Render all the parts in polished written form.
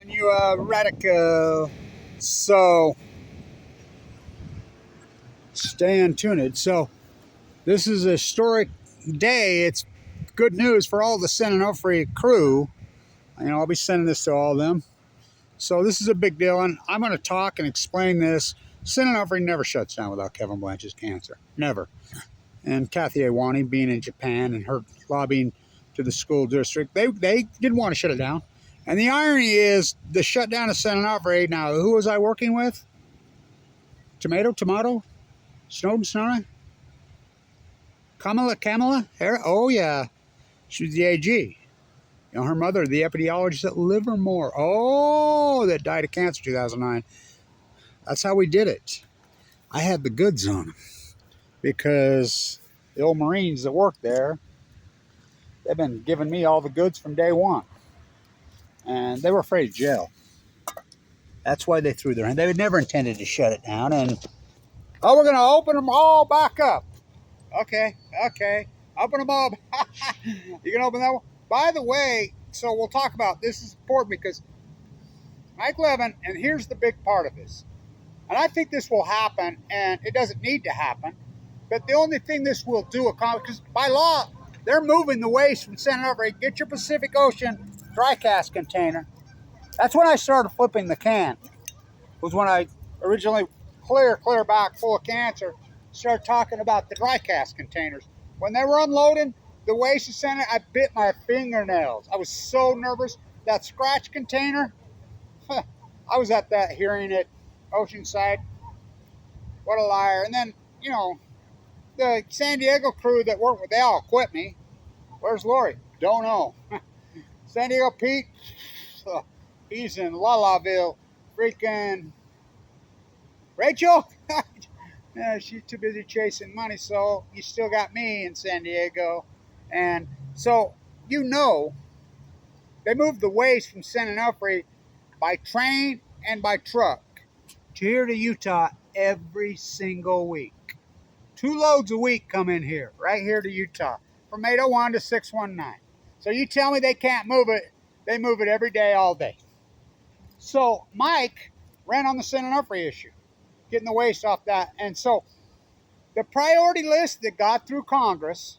You radical. So stay tuned. So this is a historic day. It's good news for all the San Onofre crew. I'll be sending this to all of them. So this is a big deal, and I'm going to talk and explain this. San Onofre never shuts down without Kevin Blanch's cancer. Never. And Kathy Awani being in Japan and her lobbying to the school district, they didn't want to shut it down. And the irony is the shutdown of San Onofre. Now, who was I working with? Tomato? Snowden? Kamala? Oh, yeah. She was the AG. Her mother, the epidemiologist at Livermore. Oh, that died of cancer 2009. That's how we did it. I had the goods on them because the old Marines that work there, they've been giving me all the goods from day one. And they were afraid of jail. That's why they threw their hand. They had never intended to shut it down. And, we're going to open them all back up. Okay. Open them all. You can open that one. By the way, so we'll talk about this is important because Mike Levin, and here's the big part of this. And I think this will happen, and it doesn't need to happen. But the only thing this will do, because by law, they're moving the waste from San Onofre. Get your Pacific Ocean dry cask container. That's when I started flipping the can. Was when I originally clear back full of cancer, started talking about the dry cask containers. When they were unloading the waste of San Onofre, I bit my fingernails. I was so nervous. That scratch container, I was at that hearing at Oceanside. What a liar. And then, the San Diego crew that worked with, they all quit me. Where's Lori? Don't know. San Diego Pete, he's in Lallaville. Freaking Rachel? Yeah, she's too busy chasing money, so you still got me in San Diego. And so, they moved the waste from San Onofre by train and by truck to here to Utah every single week. 2 loads a week come in here, right here to Utah, from 801 to 619. So you tell me they can't move it. They move it every day, all day. So Mike ran on the San Onofre issue, getting the waste off that. And so the priority list that got through Congress,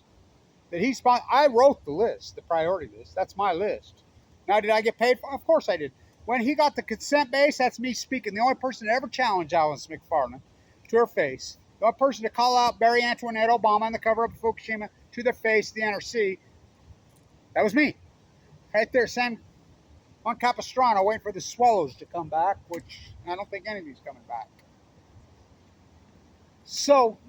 I wrote the list, the priority list. That's my list. Now, did I get paid for it? Of course I did. When he got the consent base, that's me speaking. The only person to ever challenge Alice McFarland to her face. The only person to call out Barry Antoinette Obama on the cover of Fukushima to their face, the NRC. That was me. Right there, San Juan Capistrano waiting for the Swallows to come back, which I don't think any of these coming back. So,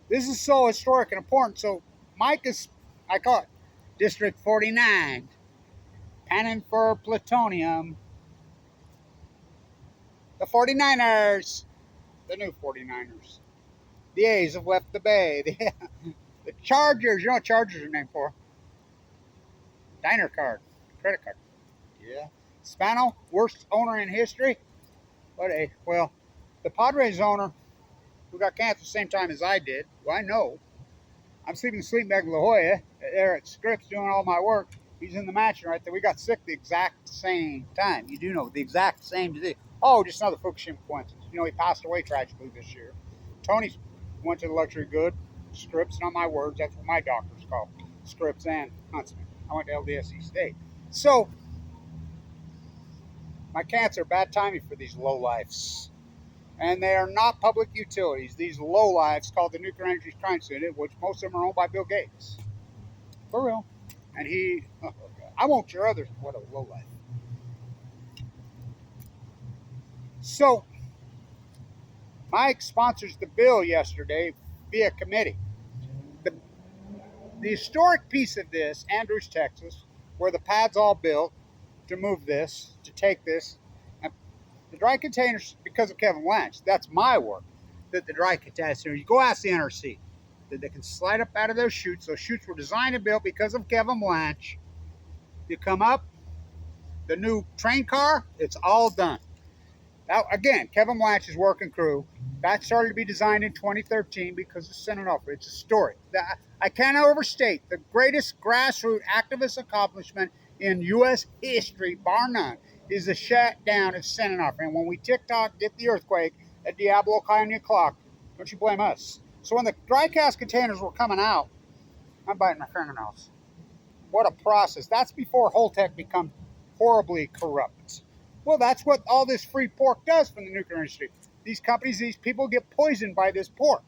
this is so historic and important. So, Mike is, I call it District 49, panning for plutonium. The 49ers, the new 49ers. The A's have left the Bay. The Chargers, you know what Chargers are named for? Diner card, credit card. Yeah. Spano, worst owner in history. Well, the Padres owner, who got cancer the same time as I did, well, I know. I'm sleeping the sleep bag in La Jolla, there at Scripps doing all my work. He's in the mansion right there. We got sick the exact same time. You do know, the exact same disease. Oh, just another Fukushima coincidence. He passed away tragically this year. Tony went to the luxury good, Scripps, not my words. That's what my doctors call Scripps and Huntsman. I went to LDSC State. So, my cancer, bad timing for these lowlifes. And they are not public utilities. These lowlifes called the Nuclear Energy Crimes Unit, which most of them are owned by Bill Gates. For real. And I won't share others. What a lowlife. So, Mike sponsors the bill yesterday via committee. The historic piece of this, Andrews, Texas, where the pad's all built to move this, to take this, and the dry containers, because of Kevin Blanch, that's my work, that the dry containers, you go ask the NRC, that they can slide up out of those chutes. Those chutes were designed and built because of Kevin Blanch. You come up, the new train car, it's all done. Now, again, Kevin Blanch's working crew, that started to be designed in 2013 because of San Onofre. It's a story. I cannot overstate the greatest grassroots activist accomplishment in U.S. history, bar none, is the shutdown of San Onofre. And when we TikTok get the earthquake at Diablo Canyon Clock, don't you blame us. So when the dry cast containers were coming out, I'm biting my fingernails. What a process. That's before Holtec becomes horribly corrupt. Well, that's what all this free pork does from the nuclear industry. These companies, these people get poisoned by this pork.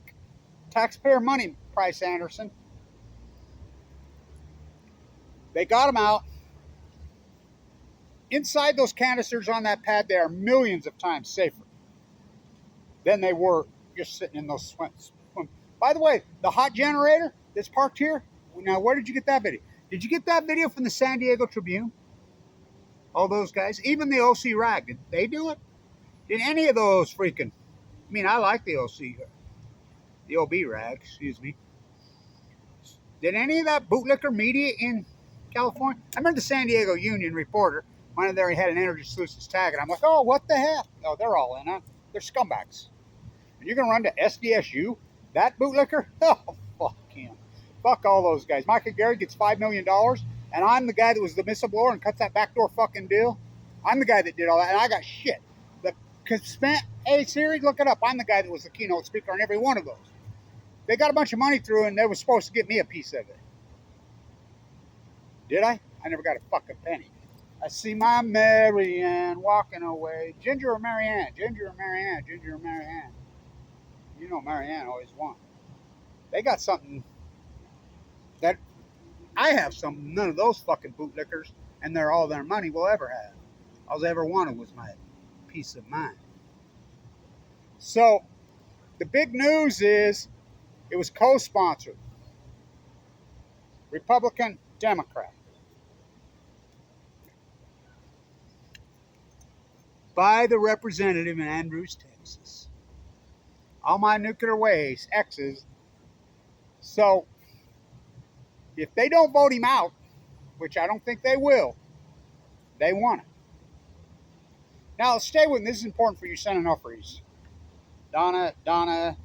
Taxpayer money, Price Anderson. They got them out. Inside those canisters on that pad, they are millions of times safer than they were just sitting in those swims. By the way, the hot generator that's parked here, now where did you get that video? Did you get that video from the San Diego Tribune? All those guys, even the OC rag, did they do it? Did any of those freaking, I mean, I like the OC, the OB rag, excuse me. Did any of that bootlicker media in California? I remember the San Diego Union reporter, one of there, he had an Energy Solutions tag, and I'm like, oh, what the hell? Oh, they're all in it. They're scumbags. And you're going to run to SDSU? That bootlicker? Oh, fuck him. Fuck all those guys. Michael Gary gets $5 million, and I'm the guy that was the whistleblower and cuts that backdoor fucking deal. I'm the guy that did all that, and I got shit. Hey, Siri, look it up. I'm the guy that was the keynote speaker on every one of those. They got a bunch of money through, and they were supposed to get me a piece of it. Did I? I never got a fucking penny. I see my Marianne walking away. Ginger or Marianne? Ginger or Marianne? Ginger or Marianne? You know Marianne always won. They got something that I have some, none of those fucking bootlickers, and they're all their money will ever have. All they ever wanted was my peace of mind. So, the big news is it was co-sponsored. Republican, Democrat. By the representative in Andrews, Texas. All my nuclear waste, exes. So, if they don't vote him out, which I don't think they will, they won it. Now, stay with me. This is important for you San Onofres. Donna,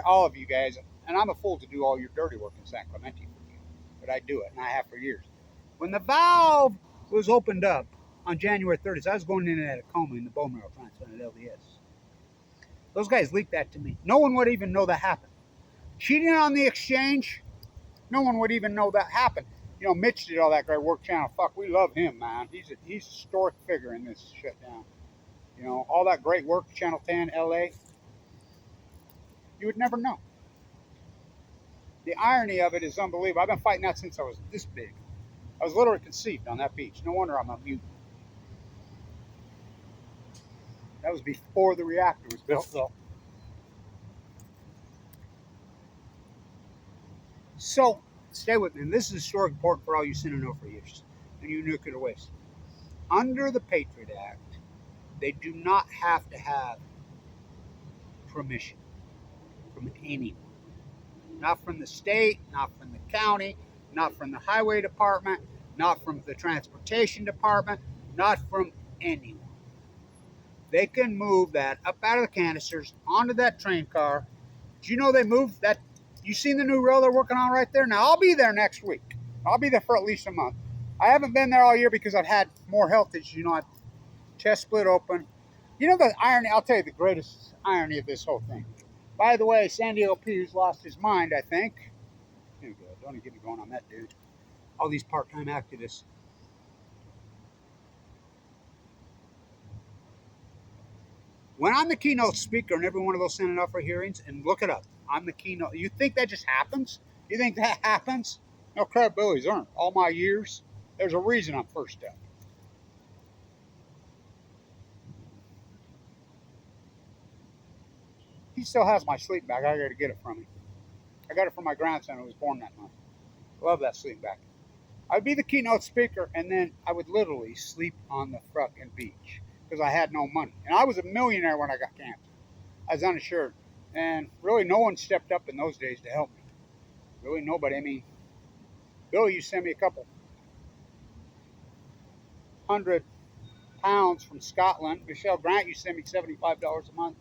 all of you guys. And I'm a fool to do all your dirty work in San Clemente for you. But I do it, and I have for years. When the valve was opened up on January 30th, I was going in and out of coma in the bone marrow transplant at LDS. Those guys leaked that to me. No one would even know that happened. Cheating on the exchange, no one would even know that happened. You know, Mitch did all that great work. Channel, fuck, we love him, man. He's a historic figure in this shutdown. You know, all that great work, Channel 10, LA. You would never know. The irony of it is unbelievable. I've been fighting that since I was this big. I was literally conceived on that beach. No wonder I'm a mutant. That was before the reactor was built, though. So, stay with me. And this is historic important for all you San Onofre and you nuclear waste. Under the Patriot Act, they do not have to have permission from anyone. Not from the state, not from the county, not from the highway department, not from the transportation department, not from anyone. They can move that up out of the canisters onto that train car. Did you know they moved that? You seen the new rail they're working on right there? Now, I'll be there next week. I'll be there for at least a month. I haven't been there all year because I've had more health issues. You know, I chest split open. You know the irony, I'll tell you the greatest irony of this whole thing. By the way, San Diego P's lost his mind, I think. Here we go. Don't even get me going on that dude. All these part-time activists. When I'm the keynote speaker in every one of those San Onofre hearings, and look it up, I'm the keynote. You think that just happens? You think that happens? No credibility's earned. All my years, there's a reason I'm first up. He still has my sleeping bag. I got to get it from him. I got it from my grandson who was born that month. Love that sleeping bag. I'd be the keynote speaker, and then I would literally sleep on the fucking beach because I had no money. And I was a millionaire when I got cancer. I was uninsured. And really, no one stepped up in those days to help me. Really, nobody. I mean, Billy, you send me a couple $100 pounds from Scotland. Michelle Grant used to send me $75 a month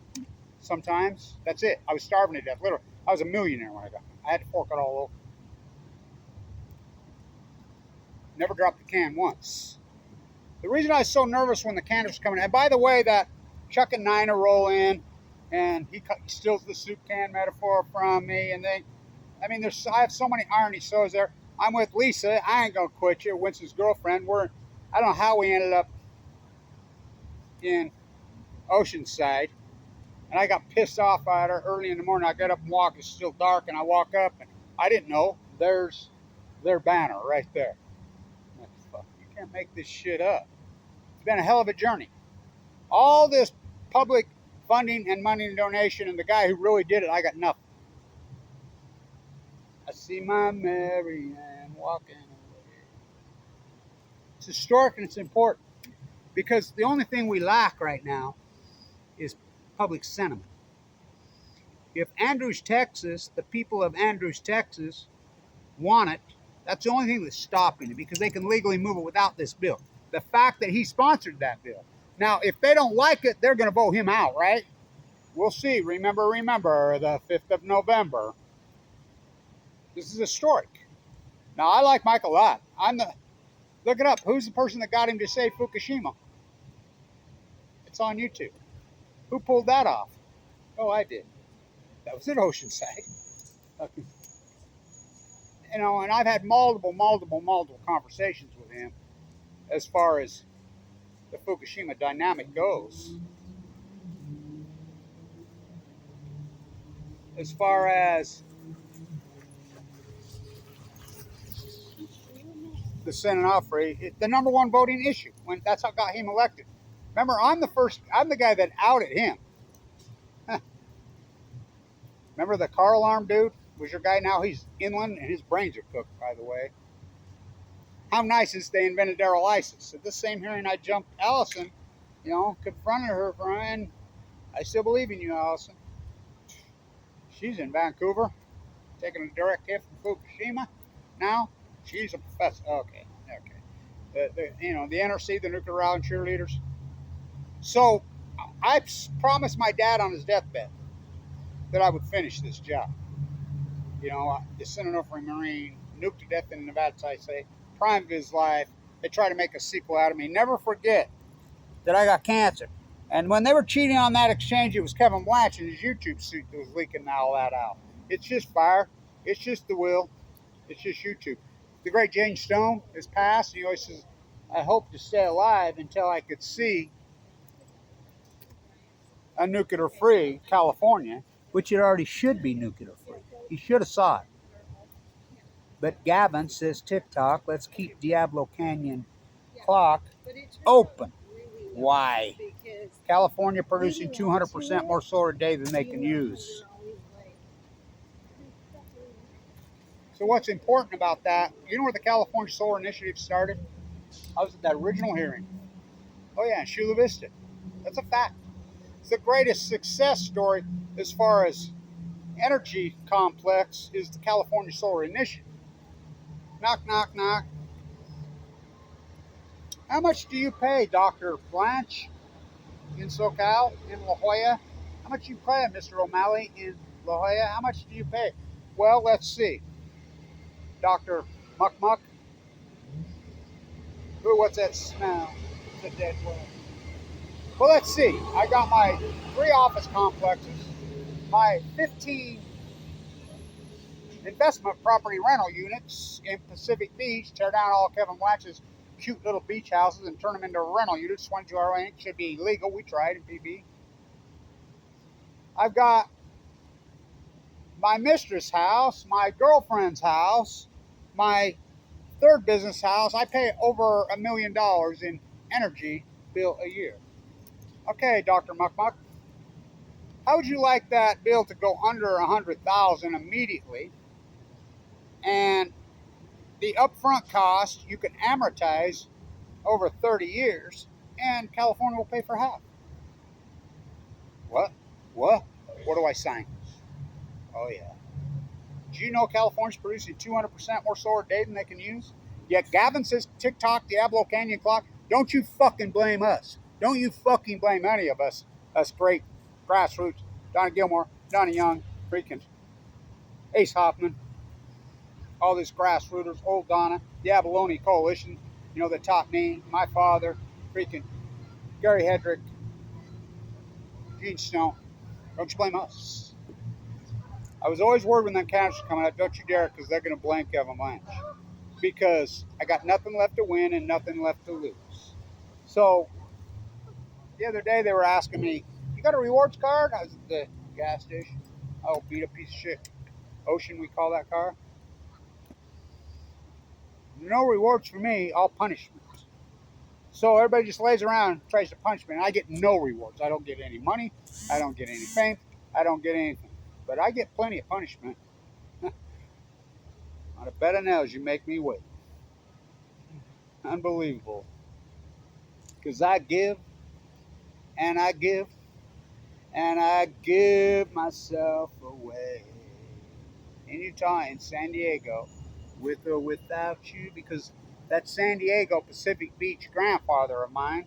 sometimes. That's it. I was starving to death. Literally, I was a millionaire when I got it. I had to fork it all over. Never dropped the can once. The reason I was so nervous when the can was coming, and by the way, that Chuck and Nina roll in, and he steals the soup can metaphor from me, and I have so many irony shows there. I'm with Lisa. I ain't gonna quit you. Winston's girlfriend. I don't know how we ended up in Oceanside, and I got pissed off at her early in the morning. I got up and walk. It's still dark, and I walk up, and I didn't know. There's their banner right there. You can't make this shit up. It's been a hell of a journey. All this public funding and money and donation, and the guy who really did it, I got nothing. I see my Mary Ann walking away. It's historic and it's important because the only thing we lack right now is public sentiment. If Andrews, Texas, the people of Andrews, Texas want it, that's the only thing that's stopping it because they can legally move it without this bill. The fact that he sponsored that bill. Now, if they don't like it, they're going to vote him out, right? We'll see. Remember, the 5th of November. This is historic. Now, I like Mike a lot. Look it up. Who's the person that got him to say Fukushima? It's on YouTube. Who pulled that off? Oh, I did. That was at Oceanside. Okay. And I've had multiple conversations with him as far as the Fukushima dynamic goes. As far as the Senate ONOFRE, the number one voting issue. That's how got him elected. Remember, I'm the guy that outed him. Remember the car alarm dude? Was your guy now? He's inland and his brains are cooked, by the way. How nice is they invented aerolysis. At this same hearing, I jumped Allison, confronted her, and I still believe in you, Allison. She's in Vancouver, taking a direct hit from Fukushima. Now, she's a professor. Okay. The NRC, the Nuclear Rally cheerleaders. So, I promised my dad on his deathbed that I would finish this job. The Senate ONOFRE Marine, nuked to death in Nevada, I say, prime of his life. They try to make a sequel out of me. Never forget that I got cancer. And when they were cheating on that exchange, it was Kevin Blanch in his YouTube suit that was leaking all that out. It's just fire. It's just the will. It's just YouTube. The great Jane Stone has passed. He always says, I hope to stay alive until I could see a nuclear-free California, which it already should be nuclear-free. He should have saw it. But Gavin says, TikTok, let's keep Diablo Canyon clock open. Why? California producing 200% more solar a day than they can use. So what's important about that, you know where the California Solar Initiative started? I was at that original hearing. Oh yeah, in Chula Vista. That's a fact. It's the greatest success story as far as energy complex is the California Solar Initiative. Knock, knock, knock. How much do you pay, Dr. Blanch in SoCal, in La Jolla? How much do you pay, Mr. O'Malley in La Jolla? How much do you pay? Well, let's see. Dr. Muck Muck. Ooh, what's that smell? It's a dead world. Well, let's see. I got my 3 office complexes, my 15 investment property rental units in Pacific Beach, tear down all Kevin Blanch's cute little beach houses and turn them into rental units. 22 hour range should be illegal. We tried in PB. I've got my mistress' house, my girlfriend's house, my 3rd business house. I pay over $1 million in energy bill a year. Okay, Dr. Muck Muck, how would you like that bill to go under $100,000 immediately? And the upfront cost you can amortize over 30 years, and California will pay for half. What? What do I sign? Oh yeah. Do you know California's producing 200% more solar a day than they can use? Yet Gavin says TikTok, Diablo Canyon clock. Don't you fucking blame us. Don't you fucking blame any of us great grassroots. Donna Gilmore, Donna Young, freaking Ace Hoffman, all these grassrooters, old Donna, the Abalone Coalition, you know, that taught me, my father, freaking Gary Hedrick, Gene Snow. Don't you blame us. I was always worried when them candidates were coming out, don't you dare, because they're going to blame Kevin Blanch. Because I got nothing left to win and nothing left to lose. So the other day they were asking me, you got a rewards card? I was at the gas station. Oh, beat up piece of shit. Ocean, we call that car. No rewards for me, all punishment. So everybody just lays around and tries to punch me, and I get no rewards. I don't get any money. I don't get any fame. I don't get anything. But I get plenty of punishment. On a bed of nails, you make me wait. Unbelievable. Because I give, and I give, and I give myself away. In Utah, in San Diego, with or without you, because that San Diego Pacific Beach grandfather of mine,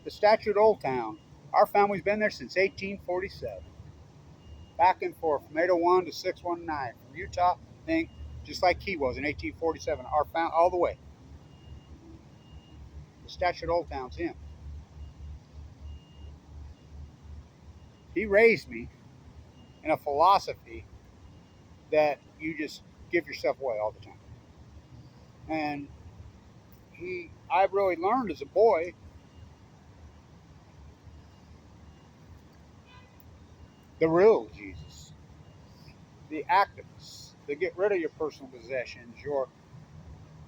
the statue at Old Town, our family's been there since 1847. Back and forth from 801 to 619. From Utah, thing, just like he was in 1847, our family, all the way. The statue at Old Town's him. He raised me in a philosophy that you just give yourself away all the time. And I really learned as a boy the real Jesus, the activists, the get rid of your personal possessions,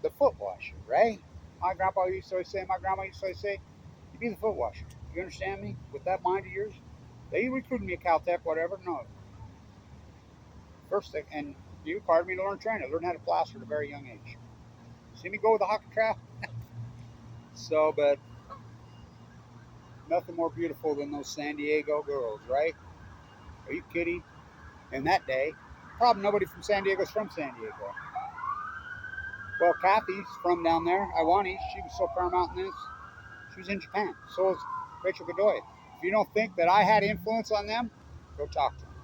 the foot washer, right? My grandpa used to always say, my grandma used to always say, you be the foot washer. You understand me? With that mind of yours, they recruited me at Caltech, whatever. No, first thing, and you required me to learn training. I learned how to plaster at a very young age. See me go with the hockey trap? So, but nothing more beautiful than those San Diego girls, right? Are you kidding? In that day, probably nobody from San Diego's from San Diego. Well, Kathy's from down there, Iwani. She was so paramount in this. She was in Japan. So was Rachel Godoy. If you don't think that I had influence on them, go talk to them.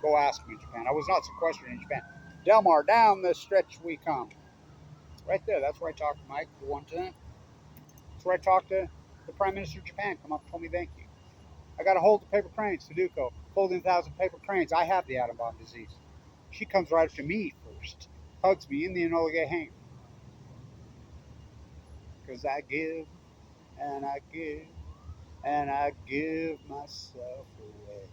Go ask me in Japan. I was not sequestered in Japan. Del Mar, down the stretch we come. Right there. That's where I talked to Mike the one time. That's where I talked to the Prime Minister of Japan. Come up and told me thank you. I got to hold the paper cranes, Sudoku. Holding 1,000 paper cranes. I have the atom bomb disease. She comes right up to me first. Hugs me in the Enola Gay hangar. Because I give, and I give, and I give myself away.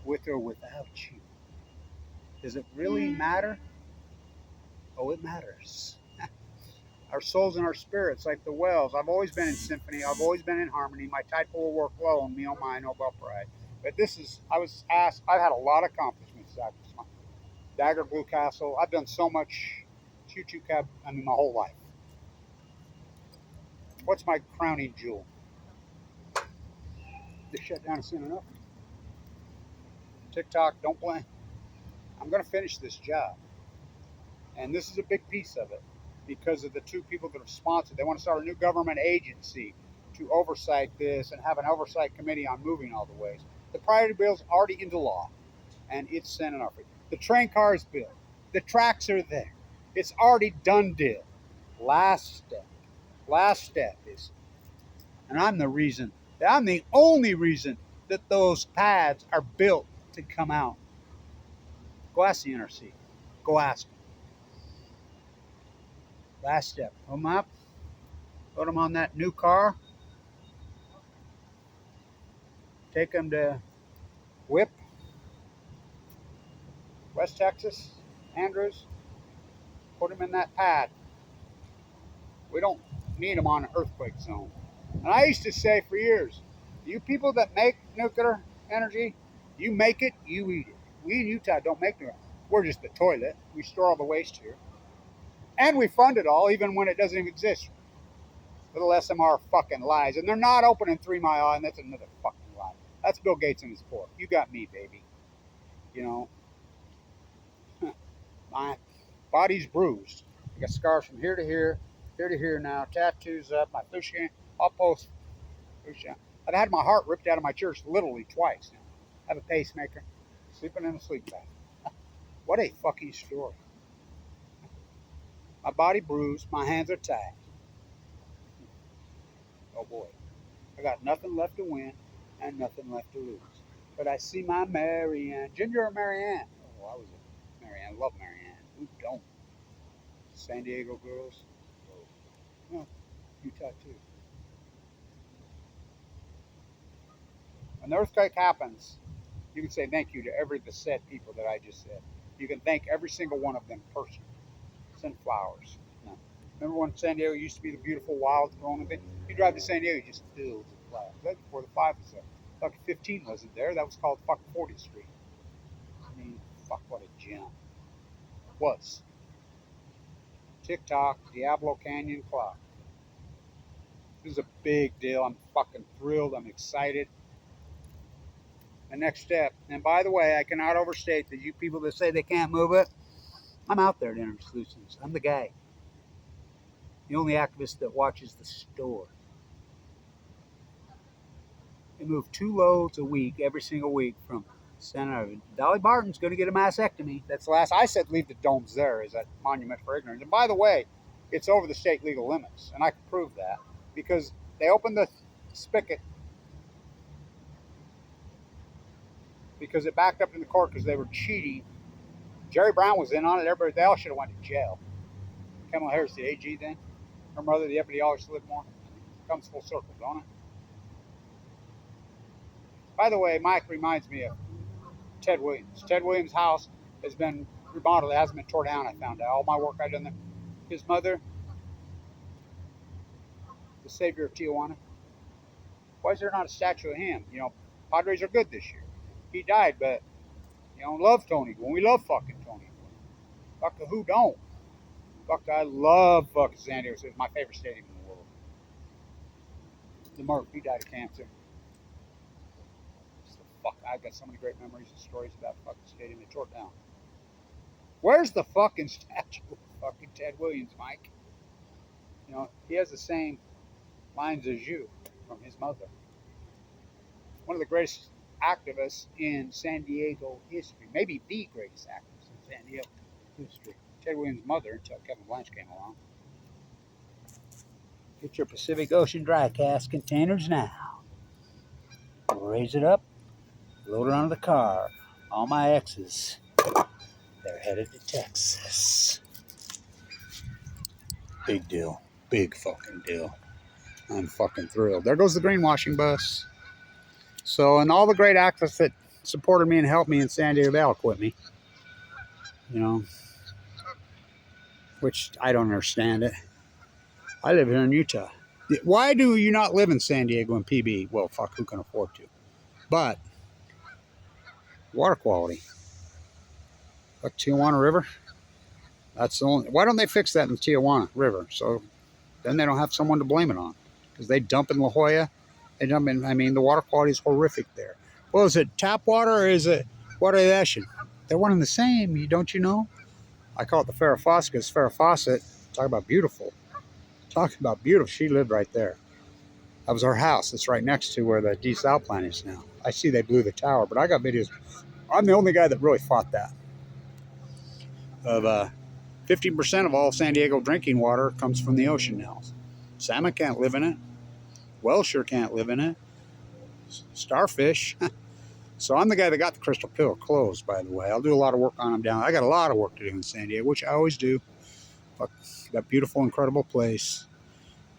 With or without you. Does it really matter? Oh, it matters. Our souls and our spirits, like the wells. I've always been in symphony. I've always been in harmony. My type will work well on me, oh my Nobel Prize. But this is, I was asked, I've had a lot of accomplishments. Dagger Blue Castle. I've done so much choo-choo cab, my whole life. What's my crowning jewel? This shutdown is soon enough. TikTok, don't blame. I'm going to finish this job. And this is a big piece of it because of the two people that have sponsored. They want to start a new government agency to oversight this and have an oversight committee on moving all the ways. The priority bill is already into law, and it's sent off. The train car is built. The tracks are there. It's already done deal. Last step is, and I'm the only reason that those pads are built to come out. Go ask the NRC. Go ask them. Last step. Put them up. Put them on that new car. Take them to Whip, West Texas, Andrews. Put them in that pad. We don't need them on an earthquake zone. And I used to say for years, you people that make nuclear energy, you make it, you eat it. We in Utah don't make nuclear. We're just the toilet. We store all the waste here. And we fund it all, even when it doesn't even exist. Little SMR fucking lies. And they're not opening 3 Mile Island. That's another fucking lie. That's Bill Gates and his pork. You got me, baby. You know, my body's bruised. I got scars from here to here, Here to here now. Tattoos up. My fishing. I'll post. Fishing. I've had my heart ripped out of my church literally twice now. I have a pacemaker. Sleeping in a sleep bag. What a fucking story. My body bruised. My hands are tied. Oh boy. I got nothing left to win and nothing left to lose. But I see my Marianne. Ginger or Marianne? Oh, I was a Marianne. Love Marianne. Who don't? San Diego girls. Oh. Well, Utah too. When the earthquake happens, you can say thank you to every the said people that I just said. You can thank every single one of them personally. Send flowers. No. Remember when San Diego used to be the beautiful wild Corona thing? You drive to San Diego, you just filled with flowers. That's before the 5 was there. Fuck 15 wasn't there. That was called fuck 40th Street. I mean, fuck what a gem. Was. TikTok, Diablo Canyon Clock. This is a big deal. I'm fucking thrilled. I'm excited. The next step. And by the way, I cannot overstate that you people that say they can't move it, I'm out there at Energy Solutions. I'm the guy. The only activist that watches the store. They move 2 loads a week, every single week from Santa. Dolly Parton's going to get a mastectomy. That's the last I said. Leave the domes there. Is that monument for ignorance? And by the way, it's over the state legal limits, and I can prove that because they opened the spigot because it backed up in the court because they were cheating. Jerry Brown was in on it. Everybody, they all should have went to jail. Kamala Harris, the AG then. Her mother, the epidemiologist, lived more. Comes full circle, don't it? By the way, Mike reminds me of Ted Williams. Ted Williams' house has been remodeled. It hasn't been torn down, I found out. All my work I've done there. His mother, the savior of Tijuana. Why is there not a statue of him? You know, Padres are good this year. He died, but, you know, love Tony. When we love fucking Tony. Fuck who don't? Fuck, I love fucking San Diego. It's my favorite stadium in the world. The Murph, he died of cancer. Fuck, I've got so many great memories and stories about fucking stadium. They tore it down. Where's the fucking statue of fucking Ted Williams, Mike? You know, he has the same lines as you from his mother. One of the greatest activists in San Diego history. Maybe the greatest activist in San Diego history. Ted Williams' mother until Kevin Blanche came along. Get your Pacific Ocean dry cask containers now. Raise it up. Load it onto the car. All my exes, they're headed to Texas. Big deal. Big fucking deal. I'm fucking thrilled. There goes the greenwashing bus. So, and all the great activists that supported me and helped me in San Diego, they all quit me. You know, which I don't understand it. I live here in Utah. Why do you not live in San Diego and PB? Well, fuck, who can afford to? But water quality. Like Tijuana River. That's the only. Why don't they fix that in the Tijuana River? So then they don't have someone to blame it on. Because they dump in La Jolla. They dump in. I mean, the water quality is horrific there. Well, is it tap water or is it water ocean? They're one and the same. Don't you know? I call it the Farrah Fawcett because Farrah Fawcett. Talk about beautiful. Talk about beautiful. She lived right there. That was our house. It's right next to where the desal plant is now. I see they blew the tower, but I got videos. I'm the only guy that really fought that. Of 15% of all San Diego drinking water comes from the ocean now. Salmon can't live in it. Whale sure can't live in it. Starfish. So I'm the guy that got the Crystal Pill closed, by the way. I'll do a lot of work on them down. I got a lot of work to do in San Diego, which I always do. Fuck, that beautiful, incredible place.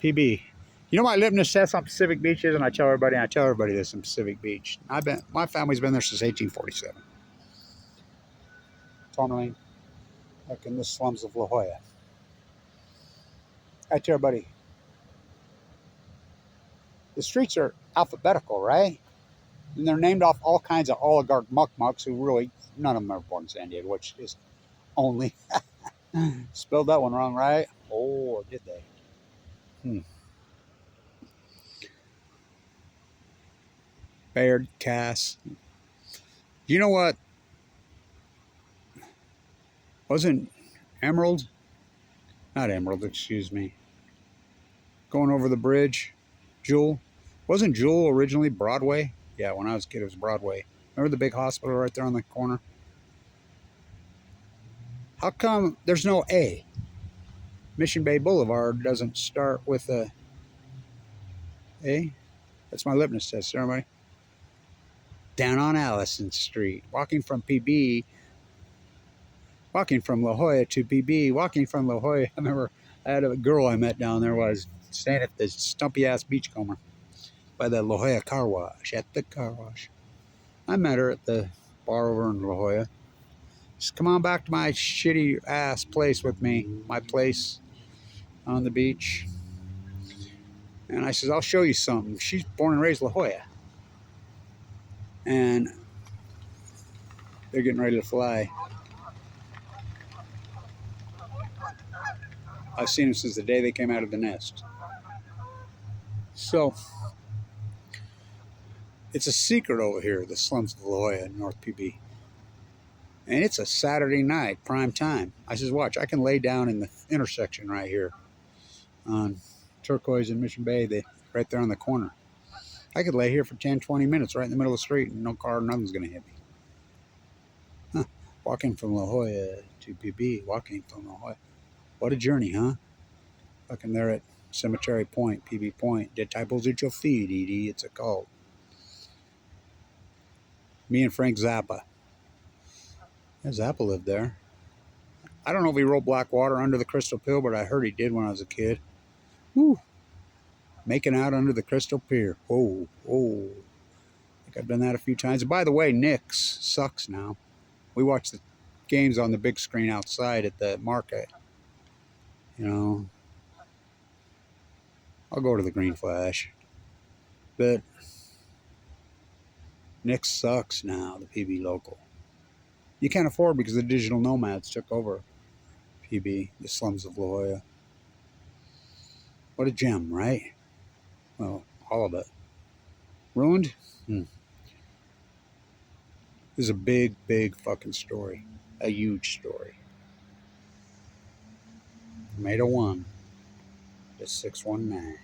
PB. You know, I live in the Seth on Pacific Beaches, and I tell everybody this in Pacific Beach. My family's been there since 1847. Tourmaline, like in the slums of La Jolla. I tell everybody, the streets are alphabetical, right? And they're named off all kinds of oligarch muck-mucks who really, none of them are born in San Diego, which is only, spelled that one wrong, right? Oh, or did they? Baird, Cass. You know what? Wasn't Emerald? Not Emerald, excuse me. going over the bridge. Jewel. Wasn't Jewel originally Broadway? Yeah, when I was a kid, it was Broadway. Remember the big hospital right there on the corner? How come there's no A? Mission Bay Boulevard doesn't start with a A. That's my litmus test, everybody. Down on Allison Street, walking from PB, walking from La Jolla to PB, walking from La Jolla. I remember I had a girl I met down there was staying at the stumpy ass beachcomber by the La Jolla car wash, at the car wash. I met her at the bar over in La Jolla. Just come on back to my shitty ass place with me, my place on the beach. And I says, I'll show you something. She's born and raised La Jolla. And they're getting ready to fly. I've seen them since the day they came out of the nest. So, it's a secret over here, the slums of La Jolla in North PB. And it's a Saturday night, prime time. I says, watch, I can lay down in the intersection right here on Turquoise and Mission Bay, right there on the corner. I could lay here for 10, 20 minutes right in the middle of the street and no car, nothing's going to hit me. Huh. Walking from La Jolla to PB, walking from La Jolla. What a journey, huh? Fucking there at Cemetery Point, PB Point. Disciples at your feet, Edie. It's a cult. Me and Frank Zappa. Yeah, Zappa lived there. I don't know if he wrote Black Water under the Crystal Pill, but I heard he did when I was a kid. Woo. Making out under the Crystal Pier. Oh, oh. I think I've done that a few times. And by the way, Knicks sucks now. We watch the games on the big screen outside at the market. You know, I'll go to the Green Flash. But Knicks sucks now, the PB local. You can't afford because the digital nomads took over PB, the slums of La Jolla. What a gem, right? Well, all of it. Ruined? This is a big, big fucking story. A huge story. From 801 to 619.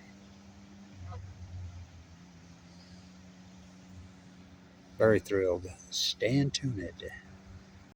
Very thrilled. Stay tuned.